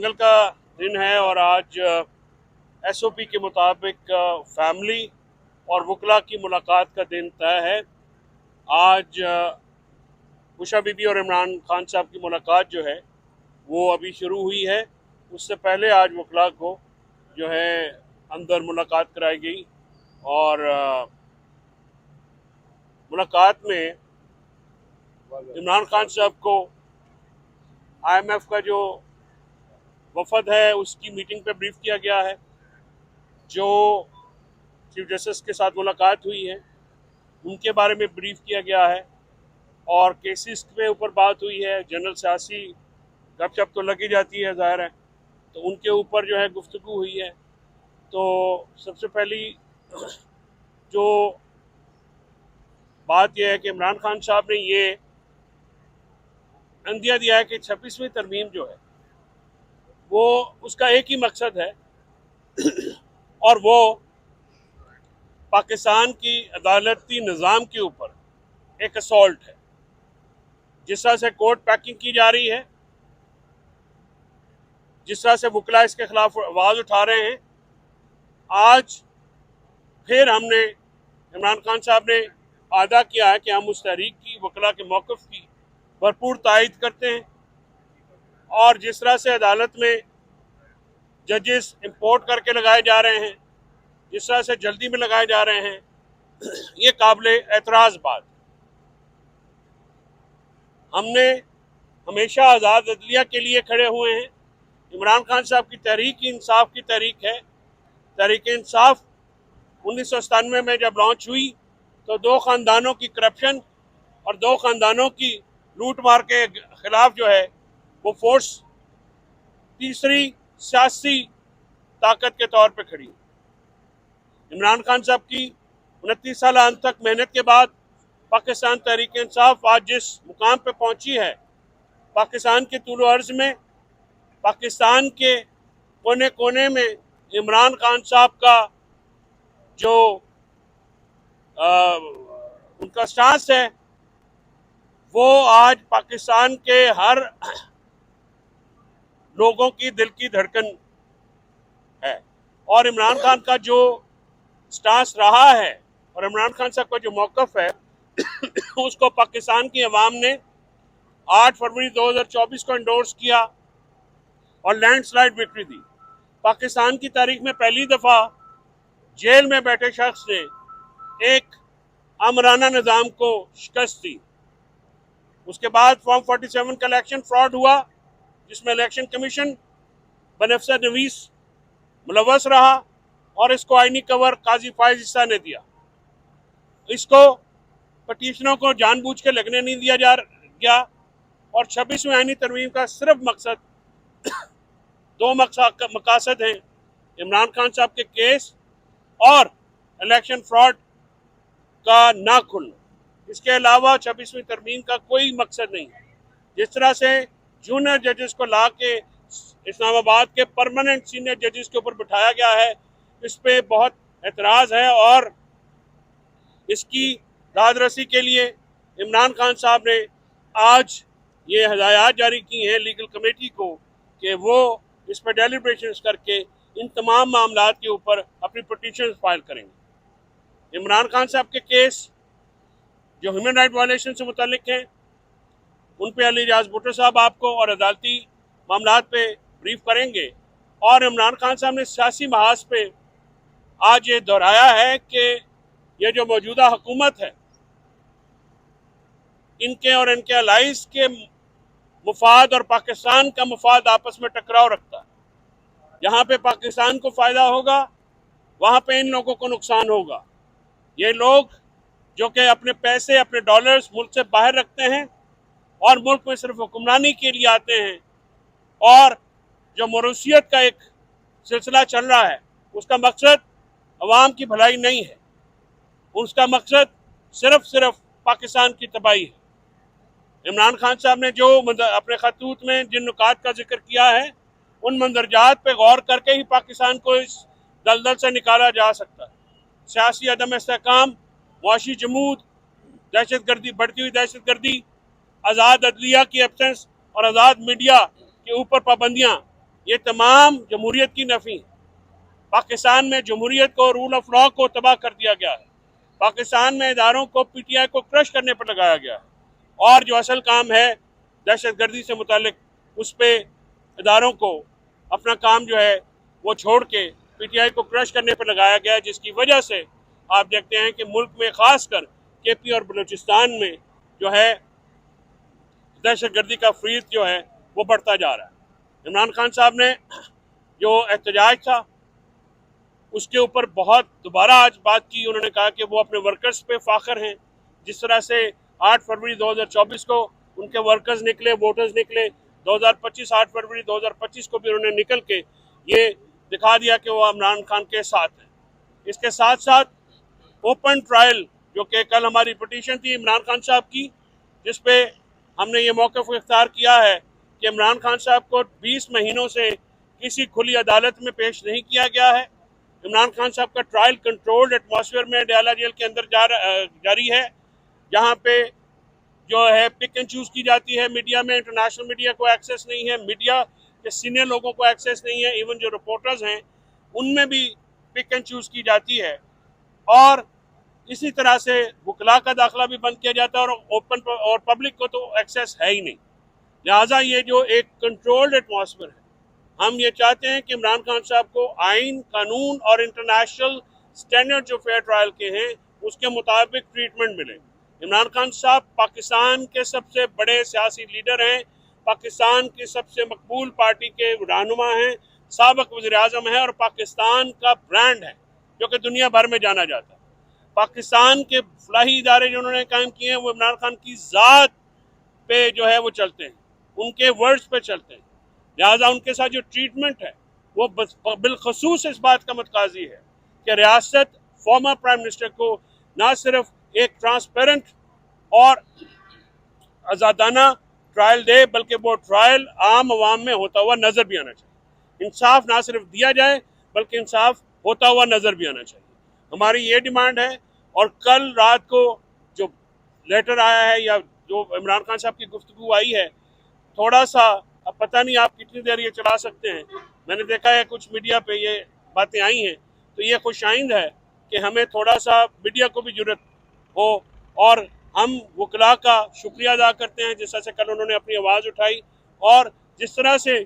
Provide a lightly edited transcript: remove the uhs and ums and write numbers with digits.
मंगल का दिन है और आज एसओपी के मुताबिक फैमिली और वकला की मुलाकात का दिन तय है। आज उषा बीबी और इमरान खान साहब की मुलाकात जो है वो अभी शुरू हुई है। उससे पहले आज वकला को जो है अंदर मुलाकात कराई गई और मुलाकात में इमरान खान साहब को आईएमएफ का जो वफद है उसकी मीटिंग पे ब्रीफ किया गया है। जो चीफ जस्टिस के साथ मुलाकात हुई है उनके बारे में ब्रीफ किया गया है और केसेस के ऊपर बात हुई है। जनरल सियासी गपशप तो लगी जाती है, जाहिर है, तो उनके ऊपर जो है गुफ्तगू हुई है। तो सबसे पहली जो बात यह है कि इमरान खान साहब ने ये अंदिया दिया है कि 26वीं तरमीम जो है वो उसका एक ही मकसद है और वो पाकिस्तान की अदालती निज़ाम के ऊपर एक असॉल्ट है। जिस तरह से कोर्ट पैकिंग की जा रही है, जिस तरह से वकला इसके खिलाफ आवाज़ उठा रहे हैं, आज फिर हमने इमरान खान साहब ने वादा किया है कि हम उस तहरीक की, वकला के मौक़िफ़ की भरपूर तायद करते हैं। और जिस तरह से अदालत में जजेस इंपोर्ट करके लगाए जा रहे हैं, जिस तरह से जल्दी में लगाए जा रहे हैं, ये काबिल एतराज़ बात। हमने हमेशा आज़ाद अदलिया के लिए खड़े हुए हैं। इमरान खान साहब की तहरीक इंसाफ की तहरीक है। तहरीक इंसाफ 1997 में जब लॉन्च हुई तो दो ख़ानदानों की करप्शन और दो ख़ानदानों की लूट मार के खिलाफ जो है वो फोर्स तीसरी सियासी ताकत के तौर पे खड़ी। इमरान खान साहब की 29 साल अंत तक मेहनत के बाद पाकिस्तान तहरीक इंसाफ आज जिस मुकाम पे पहुंची है, पाकिस्तान के तूलो अर्ज में, पाकिस्तान के कोने कोने में इमरान खान साहब का जो उनका स्टांस है वो आज पाकिस्तान के हर लोगों की दिल की धड़कन है। और इमरान खान का जो स्टांस रहा है और इमरान खान साहब का जो मौक़िफ़ है उसको पाकिस्तान की अवाम ने 8 फरवरी 2024 को एंडोर्स किया और लैंडस्लाइड विक्ट्री दी। पाकिस्तान की तारीख में पहली दफ़ा जेल में बैठे शख्स ने एक आमराना निज़ाम को शिकस्त दी। उसके बाद फॉर्म 47 का इलेक्शन फ्रॉड हुआ जिसमें इलेक्शन कमीशन बनफ़्स नवीस मुलव्वस रहा और इसको आईनी कवर काजी फायज ईसा ने दिया। इसको पटिशनों को जानबूझ के लगने नहीं दिया जा गया और 26वीं आईनी तरमीम का सिर्फ मकसद, दो मकासद हैं, इमरान खान साहब के केस और इलेक्शन फ्रॉड का ना खुलना। इसके अलावा 26वीं तरमीम का कोई मकसद नहीं है। जिस तरह से जूनियर जजेस को ला के इस्लामाबाद के परमानेंट सीनियर जजेस के ऊपर बिठाया गया है, इस पे बहुत एतराज़ है और इसकी दादरसी के लिए इमरान खान साहब ने आज ये हदायत जारी की हैं लीगल कमेटी को कि वो इस पर डेलिब्रेशन करके इन तमाम मामलात के ऊपर अपनी पिटीशन फाइल करेंगे। इमरान खान साहब के केस जो ह्यूमन राइट वायलेशन से मुतल्लिक हैं उन पे अली रियाज भुट्टो साहब आपको और अदालती मामलात पे ब्रीफ करेंगे। और इमरान खान साहब ने सियासी महाज पे आज ये दोहराया है कि ये जो मौजूदा हुकूमत है, इनके और इनके अलाइज के मुफाद और पाकिस्तान का मुफाद आपस में टकराव रखता है। जहाँ पे पाकिस्तान को फ़ायदा होगा वहाँ पे इन लोगों को नुकसान होगा। ये लोग जो कि अपने पैसे, अपने डॉलर्स मुल्क से बाहर रखते हैं और मुल्क में सिर्फ हुक्मरानी के लिए आते हैं और जो मरूसियत का एक सिलसिला चल रहा है उसका मकसद अवाम की भलाई नहीं है, उसका मकसद सिर्फ पाकिस्तान की तबाही है। इमरान खान साहब ने जो अपने खतूत में जिन नुकात का जिक्र किया है उन मंदरजात पे गौर करके ही पाकिस्तान को इस दलदल से निकाला जा सकता है। सियासी अदम इस्तेहकाम, मुआशी जमूद, दहशत गर्दी, बढ़ती हुई दहशत गर्दी, आज़ाद अदलिया की एब्सेंस और आज़ाद मीडिया के ऊपर पाबंदियाँ, ये तमाम जमहूरियत की नफी है। पाकिस्तान में जमहूरियत को, रूल ऑफ लॉ को तबाह कर दिया गया है। पाकिस्तान में इदारों को पीटीआई को क्रश करने पर लगाया गया है, और जो असल काम है दहशतगर्दी से मुतालिक, उस पर इदारों को अपना काम जो है वो छोड़ के पीटीआई को क्रश करने पर लगाया गया है, जिसकी वजह से आप देखते हैं कि मुल्क में खासकर केपी और बलूचिस्तान में जो है दहशतगर्दी का फ्रीज जो है वो बढ़ता जा रहा है। इमरान खान साहब ने जो एहतजाज था उसके ऊपर बहुत दोबारा आज बात की। उन्होंने कहा कि वो अपने वर्कर्स पे फाखर हैं। जिस तरह से 8 फरवरी 2024 को उनके वर्कर्स निकले, वोटर्स निकले, 2025 8 फरवरी 2025 को भी उन्होंने निकल के ये दिखा दिया कि वो इमरान खान के साथ हैं। इसके साथ साथ ओपन ट्रायल, जो कि कल हमारी पिटीशन थी इमरान खान साहब की, जिसपे हमने ये मौक़िफ़ इख्तियार किया है कि इमरान खान साहब को 20 महीनों से किसी खुली अदालत में पेश नहीं किया गया है। इमरान खान साहब का ट्रायल कंट्रोल्ड एटमॉस्फेयर में डयाला जेल के अंदर जारी है, जहां पे जो है पिक एंड चूज की जाती है। मीडिया में इंटरनेशनल मीडिया को एक्सेस नहीं है, मीडिया के सीनियर लोगों को एक्सेस नहीं है, इवन जो रिपोर्टर्स हैं उनमें भी पिक एंड चूज की जाती है, और इसी तरह से वकला का दाखिला भी बंद किया जाता है, और ओपन और पब्लिक को तो एक्सेस है ही नहीं। लिहाजा ये जो एक कंट्रोल्ड एटमॉस्फेयर है, हम ये चाहते हैं कि इमरान खान साहब को आइन, कानून और इंटरनेशनल स्टैंडर्ड जो फेयर ट्रायल के हैं उसके मुताबिक ट्रीटमेंट मिले। इमरान खान साहब पाकिस्तान के सबसे बड़े सियासी लीडर हैं, पाकिस्तान की सबसे मकबूल पार्टी के रहनुमा हैं, साबिक वज़ीर-ए-आज़म हैं, और पाकिस्तान का ब्रांड है जो कि दुनिया भर में जाना जाता है। पाकिस्तान के फलाही इदारे जो उन्होंने कायम किए हैं वो इमरान खान की ज़ात पे जो है वो चलते हैं, उनके वर्ड्स पे चलते हैं। लिहाजा उनके साथ जो ट्रीटमेंट है वो बिलखसूस इस बात का मतकाजी है कि रियासत फॉर्मर प्राइम मिनिस्टर को ना सिर्फ एक ट्रांसपेरेंट और आज़ादाना ट्रायल दे, बल्कि वो ट्रायल आम आवाम में होता हुआ नजर भी आना चाहिए। इंसाफ ना सिर्फ दिया जाए बल्कि इंसाफ होता हुआ नजर भी आना चाहिए। हमारी ये डिमांड है। और कल रात को जो लेटर आया है या जो इमरान खान साहब की गुफ्तगू आई है, थोड़ा सा, अब पता नहीं आप कितनी देर ये चला सकते हैं, मैंने देखा है कुछ मीडिया पे ये बातें आई हैं, तो ये खुशाइंद है कि हमें थोड़ा सा मीडिया को भी जरूरत हो, और हम वकला का शुक्रिया अदा करते हैं जिस तरह से कल उन्होंने अपनी आवाज़ उठाई, और जिस तरह से